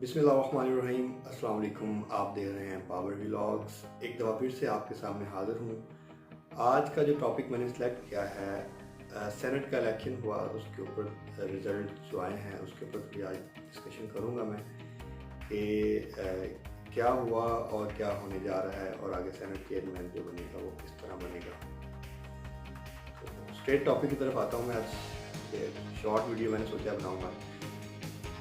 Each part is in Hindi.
बिस्मिल्लाहिर्रहमानिर्रहीम। अस्सलाम वालेकुम। आप देख रहे हैं पावर व्लॉग्स। एक दफ़ा फिर से आपके सामने हाज़िर हूँ। आज का जो टॉपिक मैंने सेलेक्ट किया है सेनेट का इलेक्शन हुआ, उसके ऊपर रिज़ल्ट जो आए हैं उसके ऊपर भी आज डिस्कशन करूँगा मैं कि क्या हुआ और क्या होने जा रहा है और आगे सेनेट चेयरमैन जो बनेगा वो किस तरह बनेगा। तो स्ट्रेट टॉपिक की तरफ आता हूँ मैं। आज शॉर्ट वीडियो मैंने सोचा बनाऊँगा।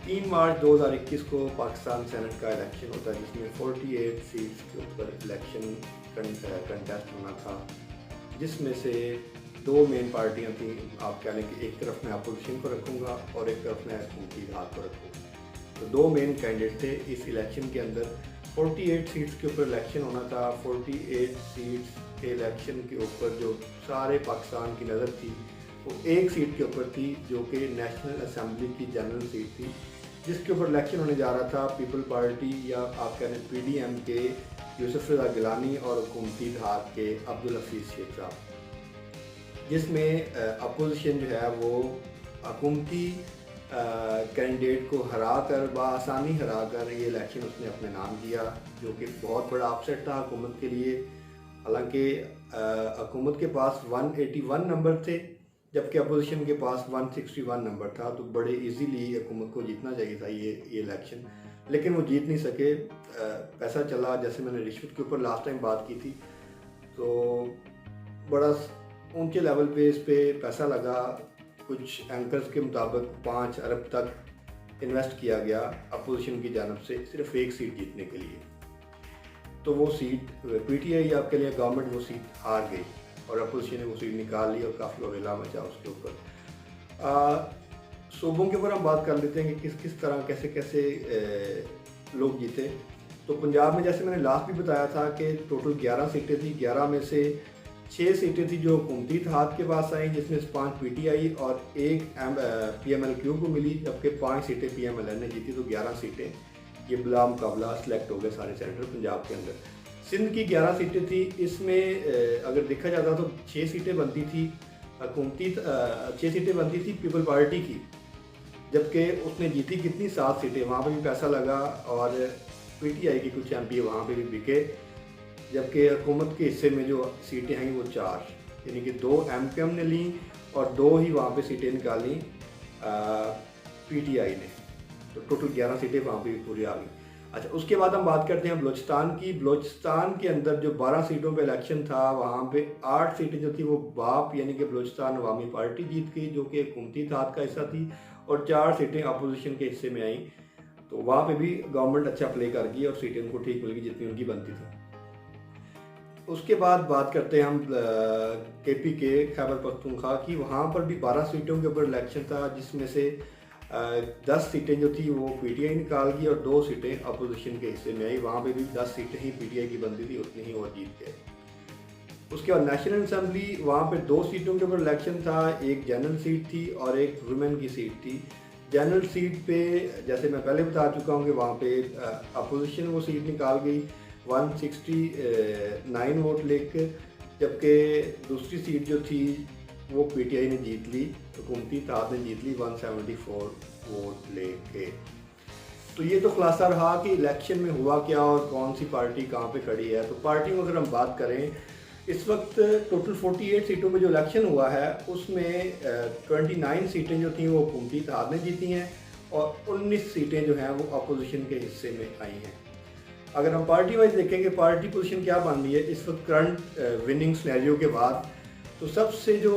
3 मार्च 2021 को पाकिस्तान सेनेट का इलेक्शन होता है, जिसमें 48 सीट्स के ऊपर इलेक्शन कंटेस्ट होना था, जिसमें से 2 मेन पार्टियां थी। आप कह लें कि एक तरफ मैं अपोजिशन को रखूंगा और एक तरफ मैं हुकूमती इत्तेहाद को रखूँगा। तो 2 मेन कैंडिडेट थे इस इलेक्शन के अंदर। 48 सीट्स के ऊपर इलेक्शन होना था। 48 सीट्स के इलेक्शन के ऊपर जो सारे पाकिस्तान की नज़र थी वो एक सीट के ऊपर थी, जो कि नेशनल असम्बली की जनरल सीट थी, जिसके ऊपर इलेक्शन होने जा रहा था पीपल पार्टी या आप कह रहे PDM के यूसुफ रज़ा गिलानी और हुकूमती इत्तेहाद के अब्दुल हफीज़ शेख साहब, जिसमें अपोजिशन जो है वो हुकूमती कैंडिडेट को हरा कर बआसानी हरा कर ये इलेक्शन उसने अपने नाम किया, जो कि बहुत बड़ा अपसेट था हुकूमत के लिए। हालांकि हुकूमत के पास 181 नंबर थे, जबकि अपोजिशन के पास 161 नंबर था। तो बड़े इजीली हुकूमत को जीतना चाहिए था ये इलेक्शन, लेकिन वो जीत नहीं सके। पैसा चला, जैसे मैंने रिश्वत के ऊपर लास्ट टाइम बात की थी, तो बड़ा ऊंचे लेवल पे इस पे पैसा लगा। कुछ एंकर्स के मुताबिक 5 अरब तक इन्वेस्ट किया गया अपोजिशन की जानब से सिर्फ एक सीट जीतने के लिए। तो वो सीट PTI आपके लिए गवर्नमेंट वो सीट हार गई और अपोजिशन ने वो सीट निकाल ली और काफ़ी हवेला मचा उसके ऊपर। सूबों के ऊपर हम बात कर लेते हैं कि किस किस तरह कैसे कैसे लोग जीते। तो पंजाब में जैसे मैंने लास्ट भी बताया था कि टोटल 11 सीटें थी। 11 में से 6 सीटें थी जो हुकूमती इत्तेहाद के पास आई, जिसमें से 5 PTI और 1 PMLQ को मिली, जबकि 5 सीटें PMLN ने जीती। तो 11 सीटें ये बिला मुकाबला सेलेक्ट हो गए सारे सेनेटर पंजाब के अंदर। सिंध की 11 सीटें थी। इसमें अगर देखा जाता तो 6 सीटें बनती थी हुकूमती 6 सीटें बनती थी पीपल पार्टी की, जबकि उसने जीती कितनी 7 सीटें। वहाँ पे भी पैसा लगा और PTI की कुछ MP वहाँ पे भी बिके, जबकि हुकूमत के हिस्से में जो सीटें हैं वो 4, यानी कि 2 MPM ने ली और 2 ही वहाँ पे सीटें निकाली PTI ने। तो टोटल 11 सीटें वहाँ पे भी पूरी आ गई। अच्छा, उसके बाद हम बात करते हैं बलोचिस्तान की। बलोचिस्तान के अंदर जो 12 सीटों पे इलेक्शन था, वहाँ पे 8 सीटें जो थी वो बाप यानी कि बलोचिस्तान अवामी पार्टी जीत गई, जो कि हुकूमती इत्तेहाद का हिस्सा थी, और 4 सीटें अपोजिशन के हिस्से में आई। तो वहाँ पे भी गवर्नमेंट अच्छा प्ले कर गई और सीटें उनको ठीक मिल गई जितनी उनकी बनती थी। उसके बाद बात करते हैं हम KP के खैबर पख्तूनख्वा की। वहाँ पर भी 12 सीटों के ऊपर इलेक्शन था, जिसमें से 10 सीटें जो थी वो PTI निकाल गई और 2 सीटें अपोजिशन के हिस्से में आई। वहाँ पे भी 10 सीटें ही PTI की बनती थी, उतनी ही वो जीत गए। उसके बाद नेशनल असम्बली, वहाँ पे 2 सीटों के ऊपर इलेक्शन था। एक जनरल सीट थी और एक वुमेन की सीट थी। जनरल सीट पे जैसे मैं पहले बता चुका हूँ कि वहाँ पे अपोजिशन वो सीट निकाल गई 169 वोट लेके, जबकि दूसरी सीट जो थी वो PTI ने जीत ली, हुकूमती इत्तेहाद ने जीत ली 174 वोट लेके। तो ये तो खुलासा रहा कि इलेक्शन में हुआ क्या और कौन सी पार्टी कहाँ पे खड़ी है। तो पार्टियों की अगर हम बात करें, इस वक्त टोटल 48 सीटों में जो इलेक्शन हुआ है उसमें 29 सीटें जो थी वो हुकूमती इत्तेहाद ने जीती हैं और 19 सीटें जो हैं वो अपोजिशन के हिस्से में आई हैं। अगर हम पार्टी वाइज देखेंगे पार्टी पोजीशन क्या बन रही है इस वक्त करंट विनिंग सिनेरियो के बाद, तो सबसे जो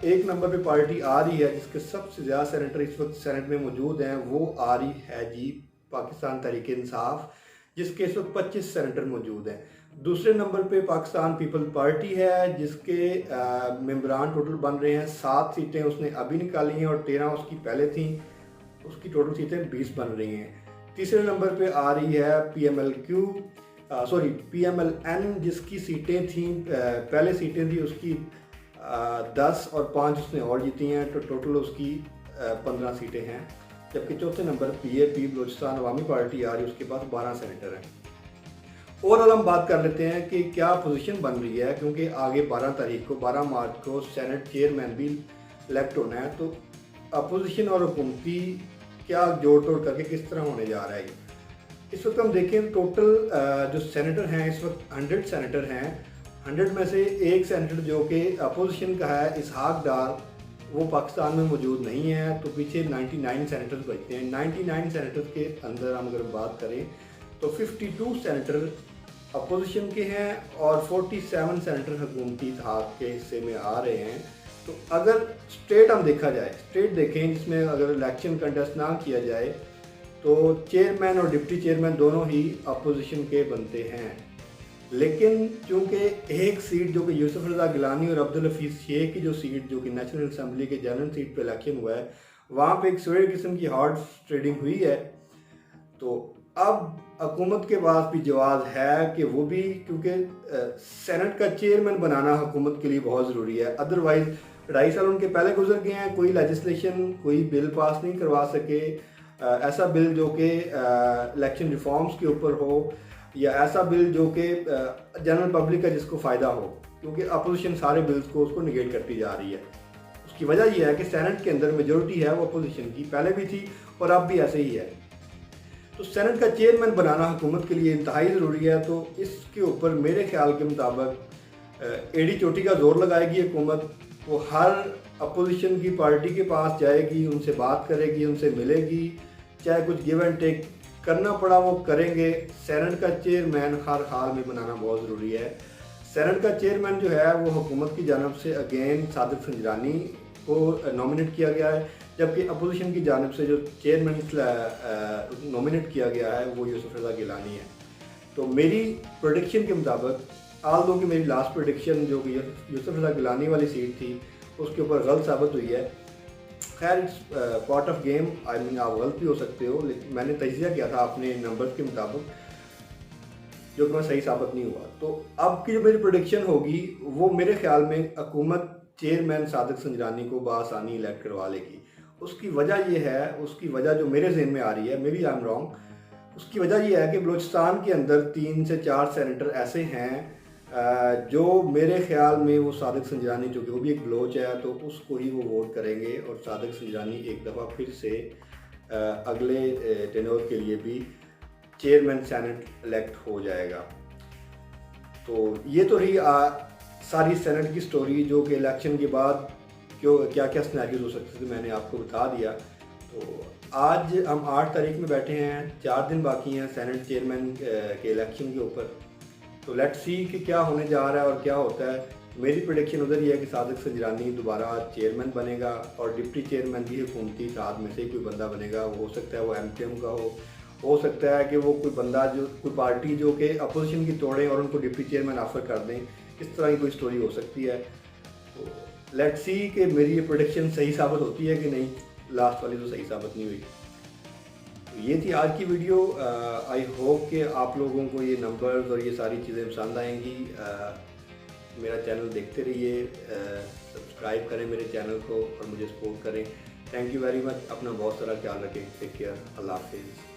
1 नंबर पे पार्टी आ रही है, जिसके सबसे ज़्यादा सेनेटर इस वक्त सेनेट में मौजूद हैं, वो आ रही है जी पाकिस्तान तहरीक इंसाफ, जिसके इस वक्त 25 सेनेटर मौजूद हैं। दूसरे नंबर पे पाकिस्तान पीपल पार्टी है, जिसके मेंबरान टोटल बन रहे हैं 7 सीटें उसने अभी निकाली हैं और 13 उसकी पहले थी। उसकी टोटल सीटें 20 बन रही हैं। तीसरे नंबर पे आ रही है PMLN, जिसकी सीटें थी पहले सीटें थी उसकी 10 और 5 उसने और जीती हैं, तो टोटल उसकी 15 सीटें हैं। जबकि चौथे नंबर PAP बलोचिस्तान अवामी पार्टी आ रही है, उसके पास 12 सेनेटर हैं। ओवरऑल हम बात कर लेते हैं कि क्या पोजीशन बन रही है, क्योंकि आगे 12 मार्च को सेनेट चेयरमैन भी इलेक्ट होना है। तो अपोजिशन और हुकूमती क्या जोड़ तोड़ करके किस तरह होने जा रहा है। इस वक्त हम देखें टोटल जो सेनेटर हैं इस वक्त 100 सेनेटर हैं। 100 में से एक सेनेटर जो कि अपोजिशन का है इसहाक डार, वो पाकिस्तान में मौजूद नहीं है, तो पीछे 99 सेनेटर्स बचते हैं। 99 सेनेटर्स के अंदर हम अगर बात करें तो 52 सेनेटर अपोजिशन के हैं और 47 सेनेटर हुकूमती इत्तेहाद के हिस्से में आ रहे हैं। तो अगर स्टेट हम देखा जाए, स्टेट देखें जिसमें अगर इलेक्शन कंटेस्ट ना किया जाए तो चेयरमैन और डिप्टी चेयरमैन दोनों ही अपोजिशन के बनते हैं। लेकिन चूंकि एक सीट जो कि यूसुफ रज़ा गिलानी और अब्दुल हफीज़ शेख की जो सीट जो कि नेशनल असम्बली के जनरल सीट पे इलेक्शन हुआ है, वहाँ पे एक सवेरे किस्म की हार्ड ट्रेडिंग हुई है। तो अब हुकूमत के पास भी जवाब है कि वो भी, क्योंकि सेनेट का चेयरमैन बनाना हुकूमत के लिए बहुत ज़रूरी है। अदरवाइज़ 2.5 साल उनके पहले गुजर गए हैं, कोई लेजिस्लेशन कोई बिल पास नहीं करवा सके, ऐसा बिल जो कि इलेक्शन रिफॉर्म्स के ऊपर हो या ऐसा बिल जो कि जनरल पब्लिक का जिसको फ़ायदा हो, क्योंकि अपोजिशन सारे बिल्स को उसको निगेट करती जा रही है। उसकी वजह यह है कि सेनेट के अंदर मेजोरिटी है वो अपोजिशन की, पहले भी थी और अब भी ऐसे ही है। तो सेनेट का चेयरमैन बनाना हुकूमत के लिए इंतहाई ज़रूरी है। तो इसके ऊपर मेरे ख्याल के मुताबिक एड़ी चोटी का जोर लगाएगी हुकूमत। वो हर अपोजिशन की पार्टी के पास जाएगी, उनसे बात करेगी, उनसे मिलेगी, चाहे कुछ गिव एंड टेक करना पड़ा वो करेंगे। सेनेट का चेयरमैन हर हाल में बनाना बहुत ज़रूरी है। सेनेट का चेयरमैन जो है वो हुकूमत की जानब से अगेन सादिक संजरानी को नॉमिनेट किया गया है, जबकि अपोजिशन की जानब से जो चेयरमैन नॉमिनेट किया गया है वो यूसुफ रज़ा गिलानी है। तो मेरी प्रोडिक्शन के मुताबिक, आल दो कि मेरी लास्ट प्रोडिक्शन जो कि यूसुफ रज़ा गिलानी वाली सीट थी उसके ऊपर गलत साबित हुई है। खैर it's part of game, I mean आप गलत भी हो सकते हो, लेकिन मैंने तजिया किया था अपने नंबर्स के मुताबिक जो कि मैं सही साबित नहीं हुआ। तो अब की जो मेरी प्रोडिक्शन होगी वो मेरे ख्याल में हुकूमत चेयरमैन सादिक संजरानी को बआसानी इलेक्ट करवा लेगी। उसकी वजह यह है, उसकी वजह जो मेरे जहन में आ रही है, maybe I am wrong, उसकी वजह यह है कि बलूचिस्तान के अंदर 3 से 4 सेनेटर ऐसे हैं जो मेरे ख्याल में वो सादिक संजरानी, जो कि वो भी एक बलोच है, तो उसको ही वो वोट करेंगे और सादिक संजरानी एक दफ़ा फिर से अगले टेन्योर के लिए भी चेयरमैन सेनेट इलेक्ट हो जाएगा। तो ये तो रही सारी सेनेट की स्टोरी, जो कि इलेक्शन के बाद क्यों क्या क्या सिनेरियोज हो सकते थे मैंने आपको बता दिया। तो आज हम 8 तारीख में बैठे हैं, 4 दिन बाकी हैं सेनेट चेयरमैन के इलेक्शन के ऊपर। तो लेट्स सी कि क्या होने जा रहा है और क्या होता है। मेरी प्रेडिक्शन उधर ही है कि सादिक संजरानी दोबारा चेयरमैन बनेगा और डिप्टी चेयरमैन भी हुकूमती इत्तेहाद में से कोई बंदा बनेगा। वो हो सकता है वो MPM का हो सकता है कि वो कोई बंदा जो कोई पार्टी जो कि अपोजिशन की तोड़ें और उनको डिप्टी चेयरमैन ऑफर कर दें, इस तरह की कोई स्टोरी हो सकती है। तो लेट्स सी कि मेरी ये प्रेडिक्शन सही साबित होती है कि नहीं। लास्ट वाली तो सही साबित नहीं हुई। तो ये थी आज की वीडियो। आई होप कि आप लोगों को ये नंबर्स और ये सारी चीज़ें पसंद आएंगी। मेरा चैनल देखते रहिए, सब्सक्राइब करें मेरे चैनल को और मुझे सपोर्ट करें। Thank you very much. अपना बहुत सारा ख्याल रखें। Take care. अल्लाह हाफिज़।